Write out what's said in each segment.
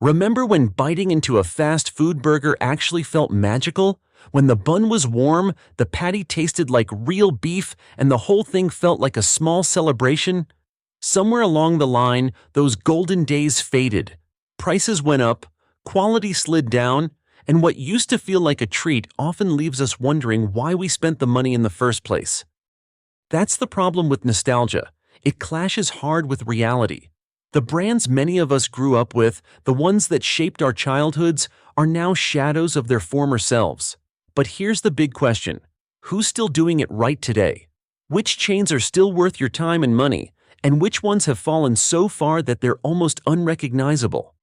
Remember when biting into a fast food burger actually felt magical? When the bun was warm, the patty tasted like real beef, and the whole thing felt like a small celebration? Somewhere along the line, those golden days faded. Prices went up, quality slid down, and what used to feel like a treat often leaves us wondering why we spent the money in the first place. That's the problem with nostalgia. It clashes hard with reality. The brands many of us grew up with, the ones that shaped our childhoods, are now shadows of their former selves. But here's the big question. Who's still doing it right today? Which chains are still worth your time and money? And which ones have fallen so far that they're almost unrecognizable?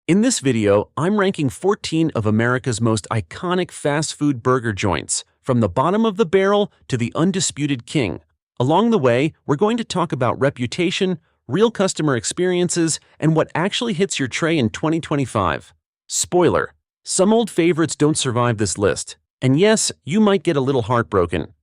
In this video, I'm ranking 14 of America's most iconic fast food burger joints, from the bottom of the barrel to the undisputed king. Along the way, we're going to talk about reputation, real customer experiences, and what actually hits your tray in 2025. Spoiler: some old favorites don't survive this list. And yes, you might get a little heartbroken.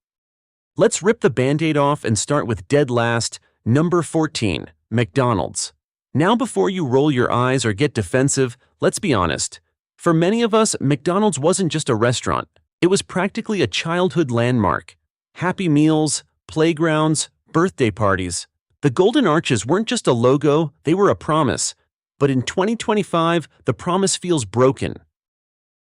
Let's rip the band-aid off and start with dead last, number 14, McDonald's. Now before you roll your eyes or get defensive, let's be honest. For many of us, McDonald's wasn't just a restaurant. It was practically a childhood landmark. Happy Meals, playgrounds, birthday parties. The Golden Arches weren't just a logo, they were a promise. But in 2025, the promise feels broken.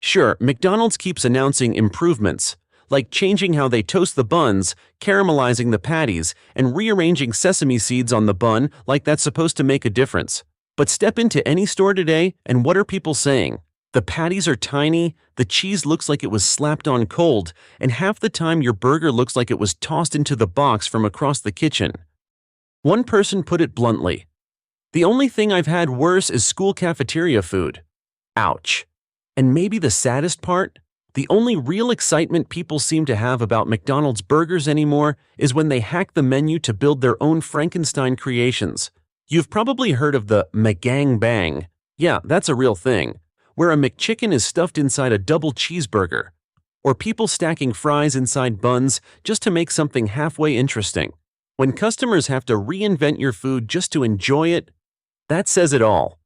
Sure, McDonald's keeps announcing improvements, like changing how they toast the buns, caramelizing the patties, and rearranging sesame seeds on the bun like that's supposed to make a difference. But step into any store today, and what are people saying? The patties are tiny, the cheese looks like it was slapped on cold, and half the time your burger looks like it was tossed into the box from across the kitchen. One person put it bluntly, "The only thing I've had worse is school cafeteria food." Ouch. And maybe the saddest part? The only real excitement people seem to have about McDonald's burgers anymore is when they hack the menu to build their own Frankenstein creations. You've probably heard of the McGang Bang. Yeah, that's a real thing, where a McChicken is stuffed inside a double cheeseburger, or people stacking fries inside buns just to make something halfway interesting. When customers have to reinvent your food just to enjoy it, that says it all.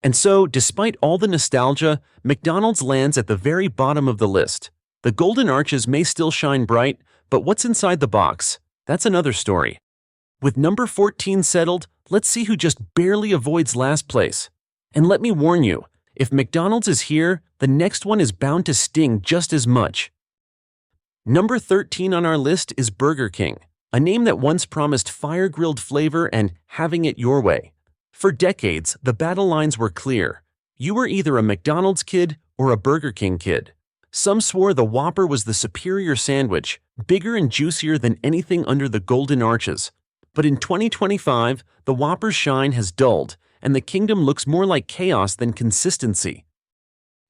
And so, despite all the nostalgia, McDonald's lands at the very bottom of the list. The Golden Arches may still shine bright, but what's inside the box? That's another story. With number 14 settled, let's see who just barely avoids last place. And let me warn you, if McDonald's is here, the next one is bound to sting just as much. Number 13 on our list is Burger King, a name that once promised fire-grilled flavor and having it your way. For decades, the battle lines were clear. You were either a McDonald's kid or a Burger King kid. Some swore the Whopper was the superior sandwich, bigger and juicier than anything under the Golden Arches. But in 2025, the Whopper's shine has dulled, and the kingdom looks more like chaos than consistency.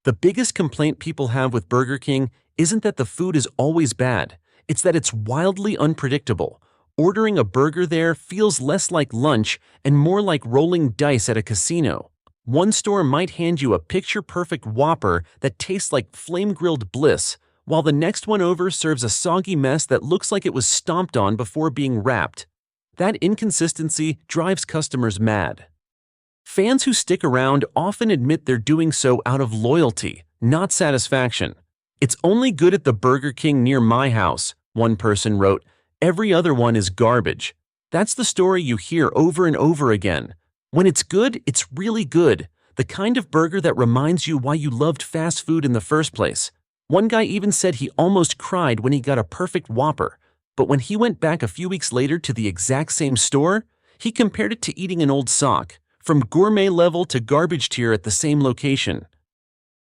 The biggest complaint people have with Burger King isn't that the food is always bad, it's that it's wildly unpredictable. Ordering a burger there feels less like lunch and more like rolling dice at a casino. One store might hand you a picture-perfect Whopper that tastes like flame-grilled bliss, while the next one over serves a soggy mess that looks like it was stomped on before being wrapped. That inconsistency drives customers mad. Fans who stick around often admit they're doing so out of loyalty, not satisfaction. "It's only good at the Burger King near my house," one person wrote. "Every other one is garbage." That's the story you hear over and over again. When it's good, it's really good. The kind of burger that reminds you why you loved fast food in the first place. One guy even said he almost cried when he got a perfect Whopper. But when he went back a few weeks later to the exact same store, he compared it to eating an old sock, from gourmet level to garbage tier at the same location.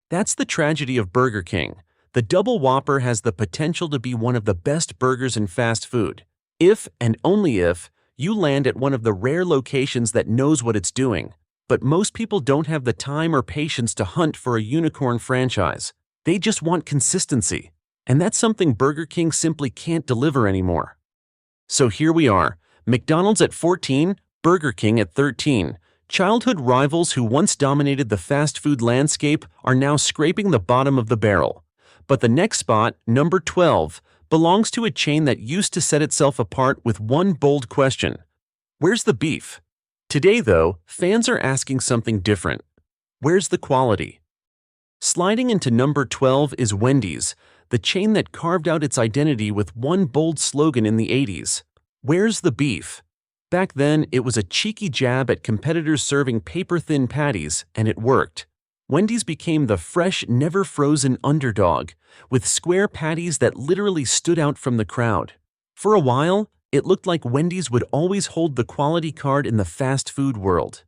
That's the tragedy of Burger King. The Double Whopper has the potential to be one of the best burgers in fast food, if and only if you land at one of the rare locations that knows what it's doing. But most people don't have the time or patience to hunt for a unicorn franchise. They just want consistency. And that's something Burger King simply can't deliver anymore. So here we are, McDonald's at 14, Burger King at 13. Childhood rivals who once dominated the fast food landscape are now scraping the bottom of the barrel. But the next spot, number 12, belongs to a chain that used to set itself apart with one bold question: where's the beef? Today, though, fans are asking something different. Where's the quality? Sliding into number 12 is Wendy's, the chain that carved out its identity with one bold slogan in the 80s. Where's the beef? Back then, it was a cheeky jab at competitors serving paper-thin patties, and it worked. Wendy's became the fresh, never-frozen underdog, with square patties that literally stood out from the crowd. For a while, it looked like Wendy's would always hold the quality card in the fast food world.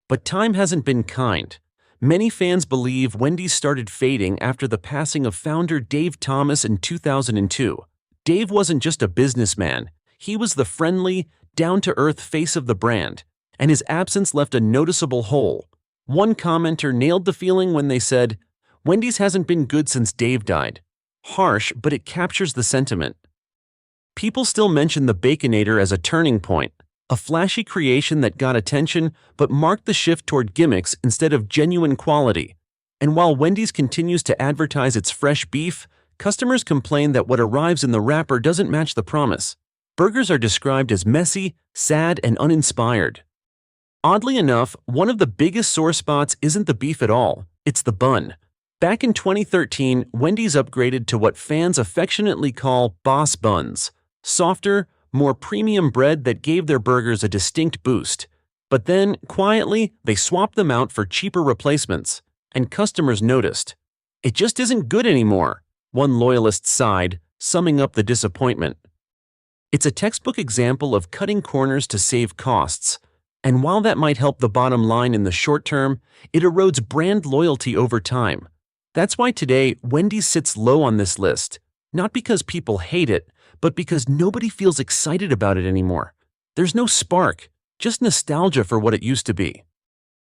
But time hasn't been kind. Many fans believe Wendy's started fading after the passing of founder Dave Thomas in 2002. Dave wasn't just a businessman. He was the friendly, down-to-earth face of the brand, and his absence left a noticeable hole. One commenter nailed the feeling when they said, "Wendy's hasn't been good since Dave died." Harsh, but it captures the sentiment. People still mention the Baconator as a turning point, a flashy creation that got attention but marked the shift toward gimmicks instead of genuine quality. And while Wendy's continues to advertise its fresh beef, customers complain that what arrives in the wrapper doesn't match the promise. Burgers are described as messy, sad, and uninspired. Oddly enough, one of the biggest sore spots isn't the beef at all, it's the bun. Back in 2013, Wendy's upgraded to what fans affectionately call boss buns, softer, more premium bread that gave their burgers a distinct boost. But then, quietly, they swapped them out for cheaper replacements, and customers noticed. "It just isn't good anymore," one loyalist sighed, summing up the disappointment. It's a textbook example of cutting corners to save costs, and while that might help the bottom line in the short term, it erodes brand loyalty over time. That's why today, Wendy's sits low on this list, not because people hate it, but because nobody feels excited about it anymore. There's no spark, just nostalgia for what it used to be.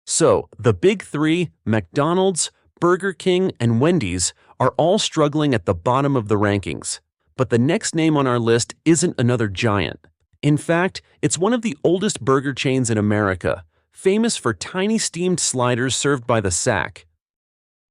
So, the big three, McDonald's, Burger King, and Wendy's, are all struggling at the bottom of the rankings. But the next name on our list isn't another giant. In fact, it's one of the oldest burger chains in America, famous for tiny steamed sliders served by the sack.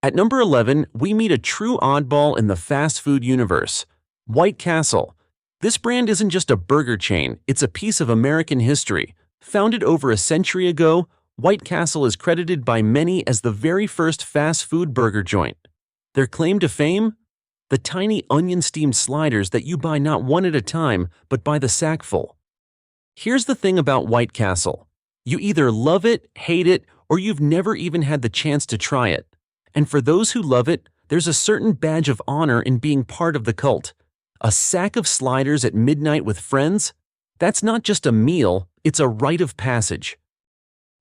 At number 11, we meet a true oddball in the fast food universe, White Castle. This brand isn't just a burger chain, it's a piece of American history. Founded over a century ago, White Castle is credited by many as the very first fast food burger joint. Their claim to fame? The tiny onion-steamed sliders that you buy not one at a time, but by the sackful. Here's the thing about White Castle. You either love it, hate it, or you've never even had the chance to try it. And for those who love it, there's a certain badge of honor in being part of the cult. A sack of sliders at midnight with friends? That's not just a meal, it's a rite of passage.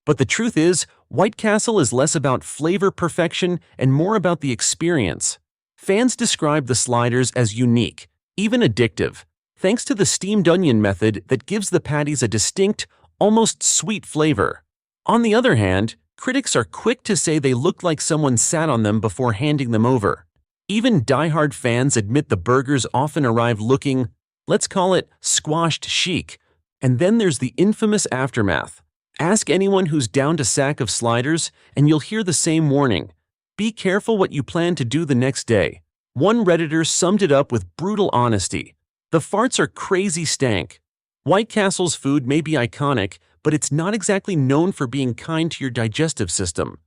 But the truth is, White Castle is less about flavor perfection and more about the experience. Fans describe the sliders as unique, even addictive, thanks to the steamed onion method that gives the patties a distinct, almost sweet flavor. On the other hand, critics are quick to say they look like someone sat on them before handing them over. Even die-hard fans admit the burgers often arrive looking, let's call it, squashed chic. And then there's the infamous aftermath. Ask anyone who's downed a sack of sliders, and you'll hear the same warning. Be careful what you plan to do the next day. One Redditor summed it up with brutal honesty. The farts are crazy stank. White Castle's food may be iconic, but it's not exactly known for being kind to your digestive system.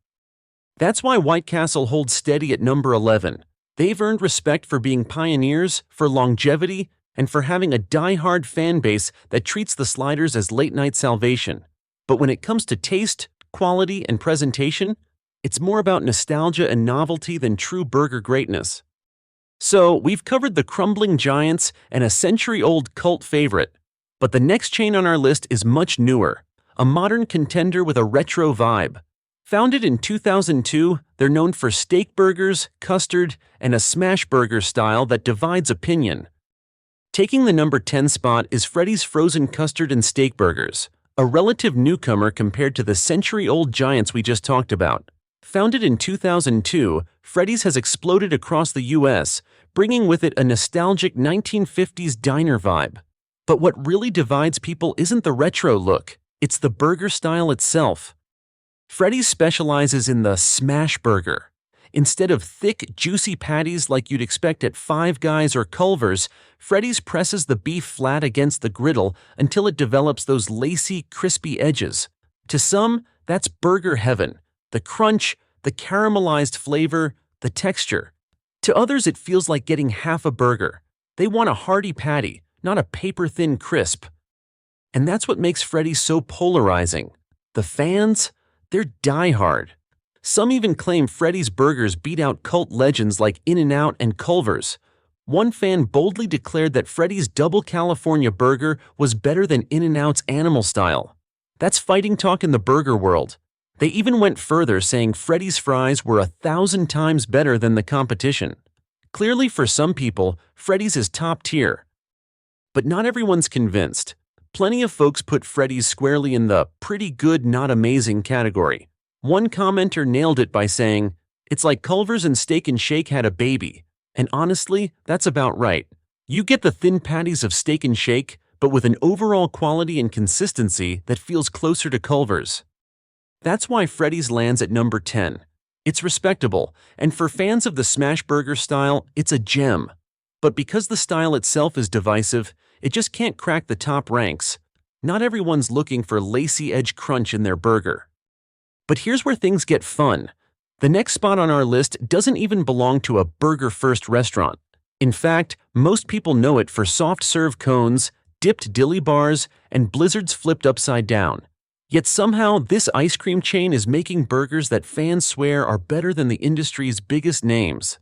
That's why White Castle holds steady at number 11. They've earned respect for being pioneers, for longevity, and for having a die-hard fan base that treats the sliders as late-night salvation. But when it comes to taste, quality, and presentation, it's more about nostalgia and novelty than true burger greatness. So, we've covered the crumbling giants and a century-old cult favorite. But the next chain on our list is much newer, a modern contender with a retro vibe. Founded in 2002, they're known for steak burgers, custard, and a smash burger style that divides opinion. Taking the number 10 spot is Freddy's frozen custard and steak burgers, a relative newcomer compared to the century-old giants we just talked about. Founded in 2002, Freddy's has exploded across the US, bringing with it a nostalgic 1950s diner vibe. But what really divides people isn't the retro look, it's the burger style itself. Freddy's specializes in the smash burger. Instead of thick, juicy patties like you'd expect at Five Guys or Culver's, Freddy's presses the beef flat against the griddle until it develops those lacy, crispy edges. To some, that's burger heaven. The crunch, the caramelized flavor, the texture. To others, it feels like getting half a burger. They want a hearty patty, not a paper-thin crisp. And that's what makes Freddy's so polarizing. The fans, they're diehard. Some even claim Freddy's burgers beat out cult legends like In-N-Out and Culver's. One fan boldly declared that Freddy's Double California Burger was better than In-N-Out's Animal Style. That's fighting talk in the burger world. They even went further, saying Freddy's fries were 1,000 times better than the competition. Clearly, for some people, Freddy's is top tier. But not everyone's convinced. Plenty of folks put Freddy's squarely in the pretty good, not amazing category. One commenter nailed it by saying, "It's like Culver's and Steak and Shake had a baby." And honestly, that's about right. You get the thin patties of Steak and Shake, but with an overall quality and consistency that feels closer to Culver's. That's why Freddy's lands at number 10. It's respectable, and for fans of the smash burger style, it's a gem. But because the style itself is divisive, it just can't crack the top ranks. Not everyone's looking for lacy edge crunch in their burger. But here's where things get fun. The next spot on our list doesn't even belong to a burger-first restaurant. In fact, most people know it for soft-serve cones, dipped dilly bars, and blizzards flipped upside down. Yet somehow, this ice cream chain is making burgers that fans swear are better than the industry's biggest names.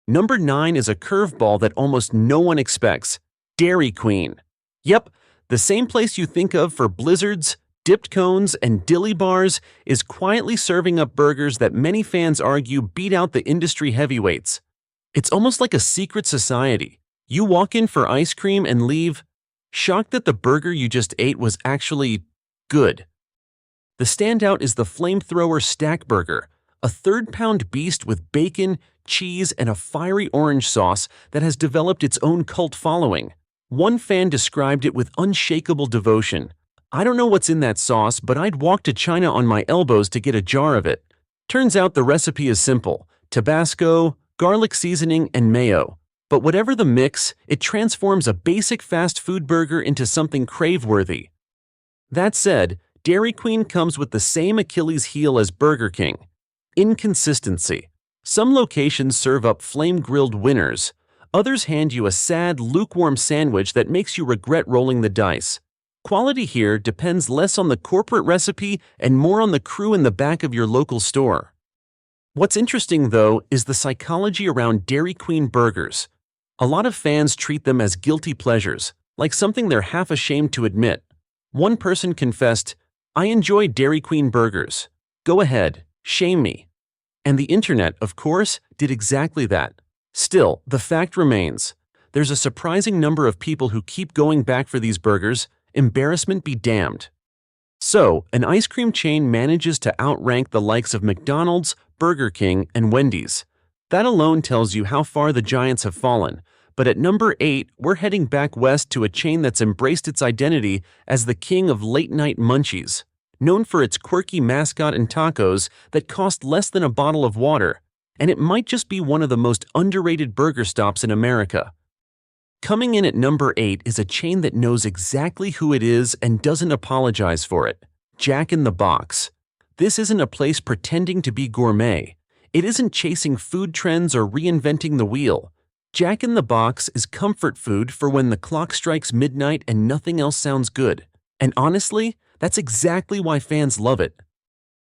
Number 9 is a curveball that almost no one expects: Dairy Queen. Yep, the same place you think of for blizzards, dipped cones, and dilly bars is quietly serving up burgers that many fans argue beat out the industry heavyweights. It's almost like a secret society. You walk in for ice cream and leave shocked that the burger you just ate was actually good. The standout is the Flamethrower Stack Burger, a third-pound beast with bacon, cheese, and a fiery orange sauce that has developed its own cult following. One fan described it with unshakable devotion. "I don't know what's in that sauce, but I'd walk to China on my elbows to get a jar of it." Turns out the recipe is simple: Tabasco, garlic seasoning, and mayo. But whatever the mix, it transforms a basic fast food burger into something crave-worthy. That said, Dairy Queen comes with the same Achilles heel as Burger King: inconsistency. Some locations serve up flame-grilled winners. Others hand you a sad, lukewarm sandwich that makes you regret rolling the dice. Quality here depends less on the corporate recipe and more on the crew in the back of your local store. What's interesting, though, is the psychology around Dairy Queen burgers. A lot of fans treat them as guilty pleasures, like something they're half ashamed to admit. One person confessed, "I enjoy Dairy Queen burgers. Go ahead, shame me." And the internet, of course, did exactly that. Still, the fact remains. There's a surprising number of people who keep going back for these burgers. Embarrassment be damned. So, an ice cream chain manages to outrank the likes of McDonald's, Burger King, and Wendy's. That alone tells you how far the giants have fallen. But at number 8, we're heading back west to a chain that's embraced its identity as the king of late-night munchies, known for its quirky mascot and tacos that cost less than a bottle of water, and it might just be one of the most underrated burger stops in America. Coming in at number 8 is a chain that knows exactly who it is and doesn't apologize for it: Jack in the Box. This isn't a place pretending to be gourmet. It isn't chasing food trends or reinventing the wheel. Jack in the Box is comfort food for when the clock strikes midnight and nothing else sounds good. And honestly, that's exactly why fans love it.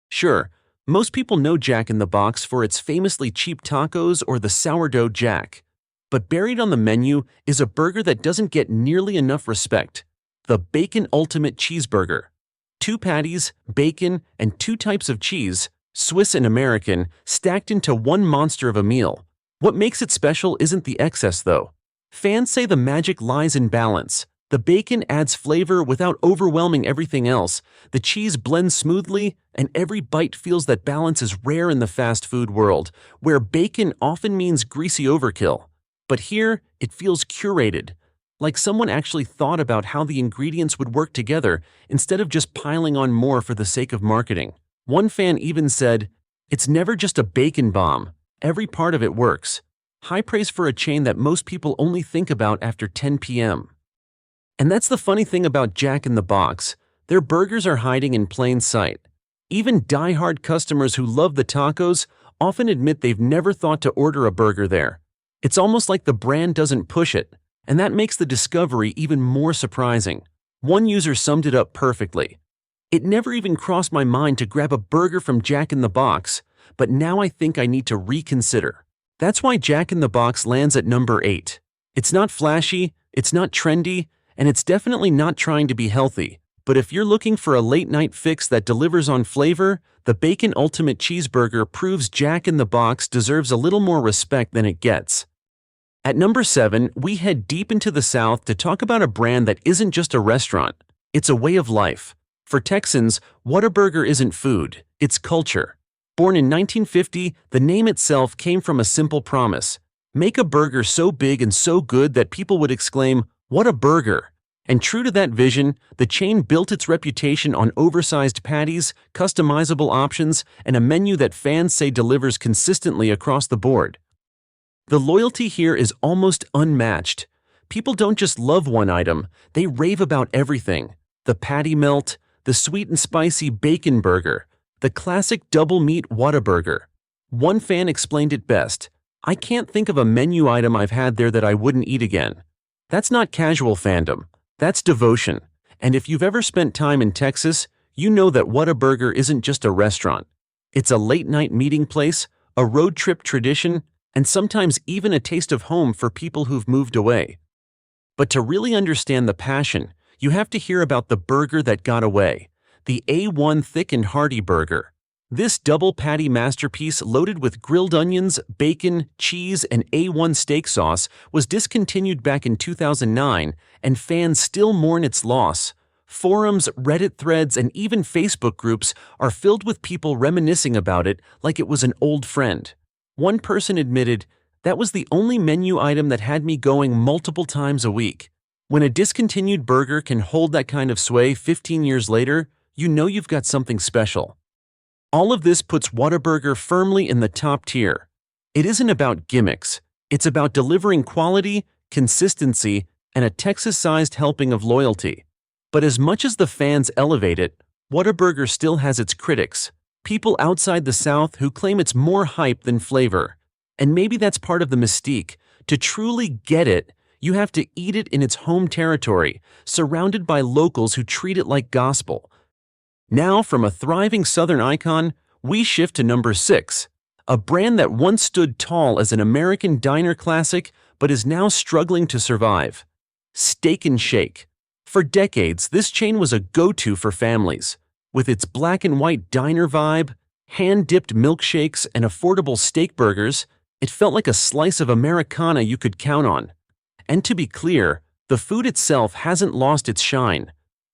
Sure, most people know Jack in the Box for its famously cheap tacos or the sourdough jack. But buried on the menu is a burger that doesn't get nearly enough respect: the Bacon Ultimate Cheeseburger. 2 patties, bacon, and 2 types of cheese, Swiss and American, stacked into one monster of a meal. What makes it special isn't the excess, though. Fans say the magic lies in balance. The bacon adds flavor without overwhelming everything else. The cheese blends smoothly, and every bite feels that balance is rare in the fast food world, where bacon often means greasy overkill. But here, it feels curated, like someone actually thought about how the ingredients would work together instead of just piling on more for the sake of marketing. One fan even said, "It's never just a bacon bomb. Every part of it works." High praise for a chain that most people only think about after 10 p.m. And that's the funny thing about Jack in the Box. Their burgers are hiding in plain sight. Even die-hard customers who love the tacos often admit they've never thought to order a burger there. It's almost like the brand doesn't push it, and that makes the discovery even more surprising. One user summed it up perfectly. "It never even crossed my mind to grab a burger from Jack in the Box, but now I think I need to reconsider." That's why Jack in the Box lands at number 8. It's not flashy, it's not trendy, and it's definitely not trying to be healthy. But if you're looking for a late-night fix that delivers on flavor, the Bacon Ultimate Cheeseburger proves Jack in the Box deserves a little more respect than it gets. At number 7, we head deep into the South to talk about a brand that isn't just a restaurant, it's a way of life. For Texans, Whataburger isn't food, it's culture. Born in 1950, the name itself came from a simple promise: make a burger so big and so good that people would exclaim, "What a burger!" And true to that vision, the chain built its reputation on oversized patties, customizable options, and a menu that fans say delivers consistently across the board. The loyalty here is almost unmatched. People don't just love one item, they rave about everything. The patty melt, the sweet and spicy bacon burger, the classic double meat Whataburger. One fan explained it best: "I can't think of a menu item I've had there that I wouldn't eat again." That's not casual fandom. That's devotion. And if you've ever spent time in Texas, you know that Whataburger isn't just a restaurant. It's a late-night meeting place, a road trip tradition, and sometimes even a taste of home for people who've moved away. But to really understand the passion, you have to hear about the burger that got away, the A1 Thick and Hearty Burger. This double patty masterpiece loaded with grilled onions, bacon, cheese, and A1 steak sauce was discontinued back in 2009, and fans still mourn its loss. Forums, Reddit threads, and even Facebook groups are filled with people reminiscing about it like it was an old friend. One person admitted, "That was the only menu item that had me going multiple times a week." When a discontinued burger can hold that kind of sway 15 years later, you know you've got something special. All of this puts Whataburger firmly in the top tier. It isn't about gimmicks. It's about delivering quality, consistency, and a Texas-sized helping of loyalty. But as much as the fans elevate it, Whataburger still has its critics. People outside the South who claim it's more hype than flavor. And maybe that's part of the mystique. To truly get it, you have to eat it in its home territory, surrounded by locals who treat it like gospel. Now, from a thriving Southern icon, we shift to number 6, a brand that once stood tall as an American diner classic but is now struggling to survive. Steak and Shake. For decades, this chain was a go-to for families. With its black and white diner vibe, hand-dipped milkshakes, and affordable steak burgers, it felt like a slice of Americana you could count on. And to be clear, the food itself hasn't lost its shine.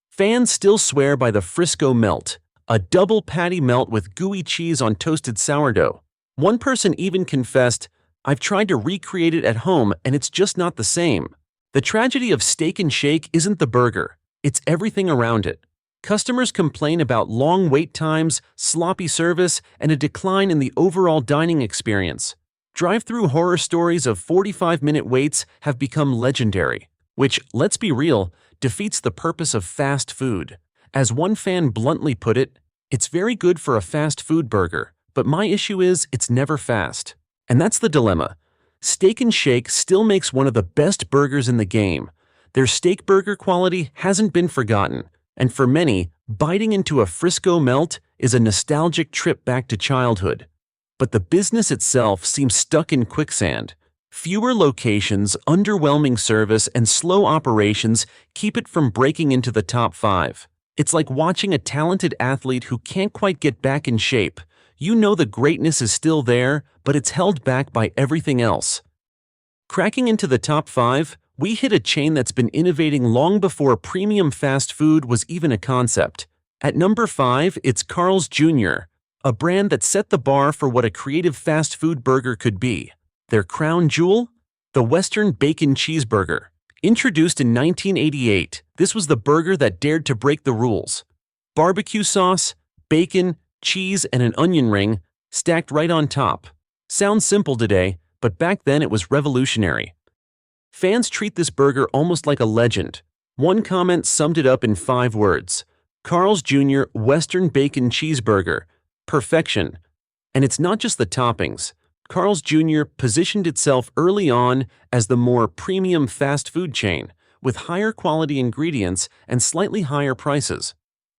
Fans still swear by the Frisco Melt, a double patty melt with gooey cheese on toasted sourdough. One person even confessed, "I've tried to recreate it at home and it's just not the same." The tragedy of Steak and Shake isn't the burger, it's everything around it. Customers complain about long wait times, sloppy service, and a decline in the overall dining experience. Drive-thru horror stories of 45-minute waits have become legendary, which, let's be real, defeats the purpose of fast food. As one fan bluntly put it, "It's very good for a fast food burger, but my issue is it's never fast." And that's the dilemma. Steak and Shake still makes one of the best burgers in the game. Their steak burger quality hasn't been forgotten, and for many, biting into a Frisco Melt is a nostalgic trip back to childhood. But the business itself seems stuck in quicksand. Fewer locations, underwhelming service, and slow operations keep it from breaking into the top 5. It's like watching a talented athlete who can't quite get back in shape. You know the greatness is still there, but it's held back by everything else. Cracking into the top 5, we hit a chain that's been innovating long before premium fast food was even a concept. At number 5, it's Carl's Jr., a brand that set the bar for what a creative fast food burger could be. Their crown jewel? The Western Bacon Cheeseburger. Introduced in 1988, this was the burger that dared to break the rules. Barbecue sauce, bacon, cheese, and an onion ring stacked right on top. Sounds simple today, but back then it was revolutionary. Fans treat this burger almost like a legend. One comment summed it up in 5 words: Carl's Jr. Western Bacon Cheeseburger. Perfection. And it's not just the toppings. Carl's Jr. positioned itself early on as the more premium fast food chain, with higher quality ingredients and slightly higher prices.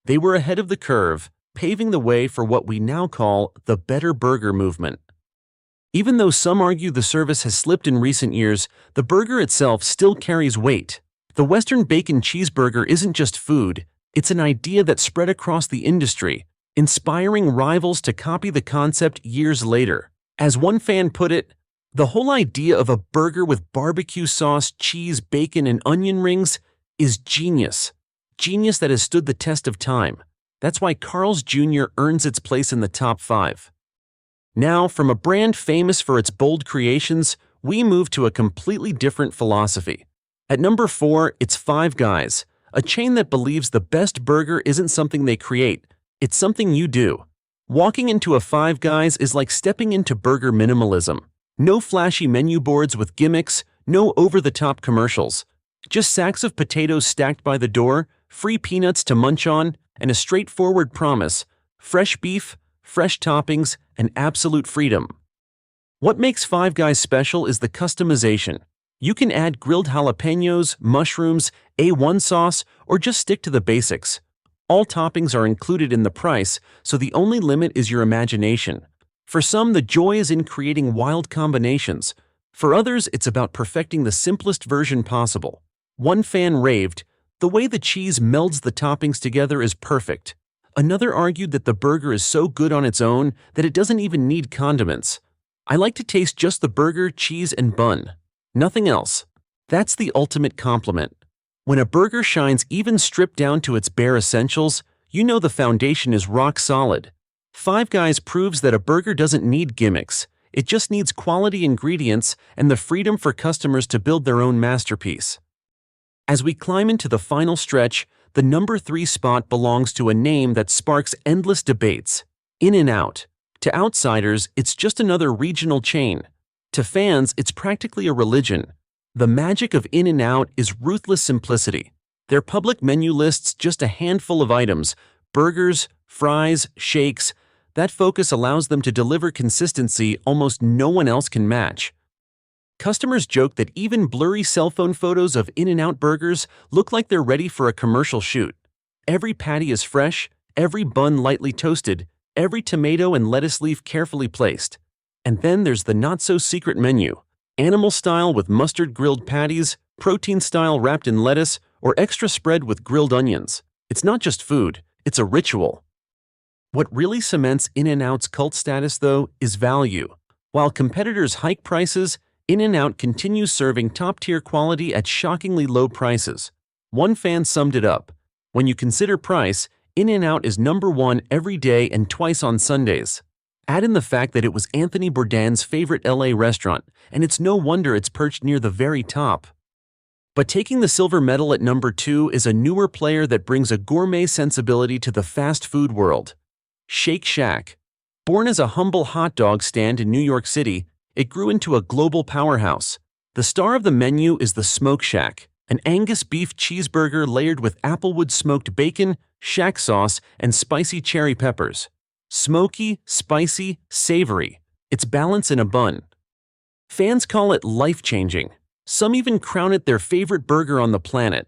They were ahead of the curve, paving the way for what we now call the better burger movement. Even though some argue the service has slipped in recent years, the burger itself still carries weight. The Western Bacon Cheeseburger isn't just food, it's an idea that spread across the industry, inspiring rivals to copy the concept years later. As one fan put it, the whole idea of a burger with barbecue sauce, cheese, bacon, and onion rings is genius. Genius that has stood the test of time. That's why Carl's Jr. earns its place in the top 5. Now, from a brand famous for its bold creations, we move to a completely different philosophy. At number 4, it's Five Guys, a chain that believes the best burger isn't something they create, it's something you do. Walking into a Five Guys is like stepping into burger minimalism. No flashy menu boards with gimmicks, no over-the-top commercials. Just sacks of potatoes stacked by the door, free peanuts to munch on, and a straightforward promise: fresh beef, fresh toppings, and absolute freedom. What makes Five Guys special is the customization. You can add grilled jalapenos, mushrooms, A1 sauce, or just stick to the basics. All toppings are included in the price, so the only limit is your imagination. For some, the joy is in creating wild combinations. For others, it's about perfecting the simplest version possible. One fan raved, "The way the cheese melds the toppings together is perfect." Another argued that the burger is so good on its own that it doesn't even need condiments. "I like to taste just the burger, cheese, and bun. Nothing else." That's the ultimate compliment. When a burger shines even stripped down to its bare essentials, you know the foundation is rock solid. Five Guys proves that a burger doesn't need gimmicks. It just needs quality ingredients and the freedom for customers to build their own masterpiece. As we climb into the final stretch, the number 3 spot belongs to a name that sparks endless debates: In-N-Out. To outsiders, it's just another regional chain. To fans, it's practically a religion. The magic of In-N-Out is ruthless simplicity. Their public menu lists just a handful of items: burgers, fries, shakes. That focus allows them to deliver consistency almost no one else can match. Customers joke that even blurry cell phone photos of In-N-Out burgers look like they're ready for a commercial shoot. Every patty is fresh, every bun lightly toasted, every tomato and lettuce leaf carefully placed. And then there's the not-so-secret menu: animal style with mustard grilled patties, protein style wrapped in lettuce, or extra spread with grilled onions. It's not just food, it's a ritual. What really cements In-N-Out's cult status, though, is value. While competitors hike prices, In-N-Out continues serving top-tier quality at shockingly low prices. One fan summed it up: "When you consider price, In-N-Out is number 1 every day and twice on Sundays." Add in the fact that it was Anthony Bourdain's favorite LA restaurant, and it's no wonder it's perched near the very top. But taking the silver medal at number 2 is a newer player that brings a gourmet sensibility to the fast food world: Shake Shack. Born as a humble hot dog stand in New York City, it grew into a global powerhouse. The star of the menu is the Smoke Shack, an Angus beef cheeseburger layered with applewood smoked bacon, shack sauce, and spicy cherry peppers. Smoky, spicy, savory. It's balance in a bun. Fans call it life-changing. Some even crown it their favorite burger on the planet.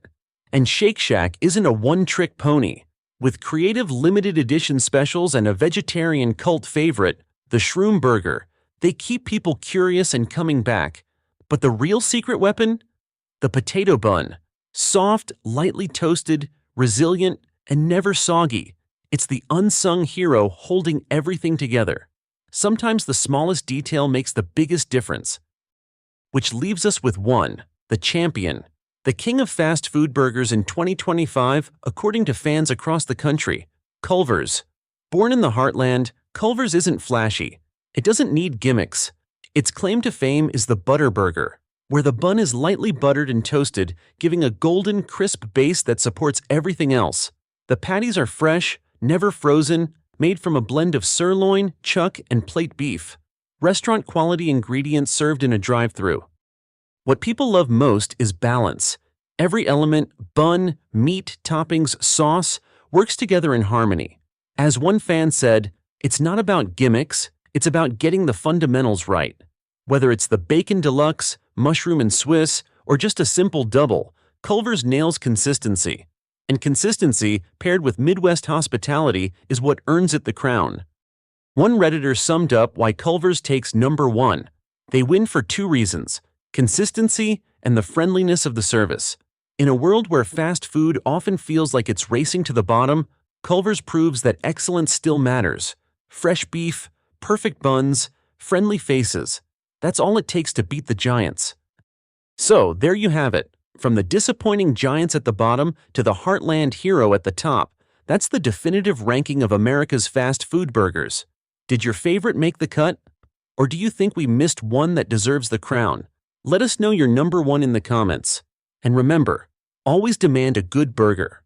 And Shake Shack isn't a one-trick pony. With creative limited edition specials and a vegetarian cult favorite, the Shroom Burger, they keep people curious and coming back. But the real secret weapon? The potato bun. Soft, lightly toasted, resilient, and never soggy. It's the unsung hero holding everything together. Sometimes the smallest detail makes the biggest difference. Which leaves us with one: the champion. The king of fast food burgers in 2025, according to fans across the country: Culver's. Born in the heartland, Culver's isn't flashy. It doesn't need gimmicks. Its claim to fame is the butter burger, where the bun is lightly buttered and toasted, giving a golden, crisp base that supports everything else. The patties are fresh, never frozen, made from a blend of sirloin, chuck, and plate beef. Restaurant-quality ingredients served in a drive-thru. What people love most is balance. Every element: bun, meat, toppings, sauce, works together in harmony. As one fan said, "It's not about gimmicks, it's about getting the fundamentals right." Whether it's the Bacon Deluxe, Mushroom and Swiss, or just a simple double, Culver's nails consistency. And consistency, paired with Midwest hospitality, is what earns it the crown. One Redditor summed up why Culver's takes #1. They win for 2 reasons: consistency and the friendliness of the service. In a world where fast food often feels like it's racing to the bottom, Culver's proves that excellence still matters. Fresh beef, perfect buns, friendly faces. That's all it takes to beat the giants. So, there you have it. From the disappointing giants at the bottom to the heartland hero at the top, that's the definitive ranking of America's fast food burgers. Did your favorite make the cut? Or do you think we missed one that deserves the crown? Let us know your #1 in the comments. And remember, always demand a good burger.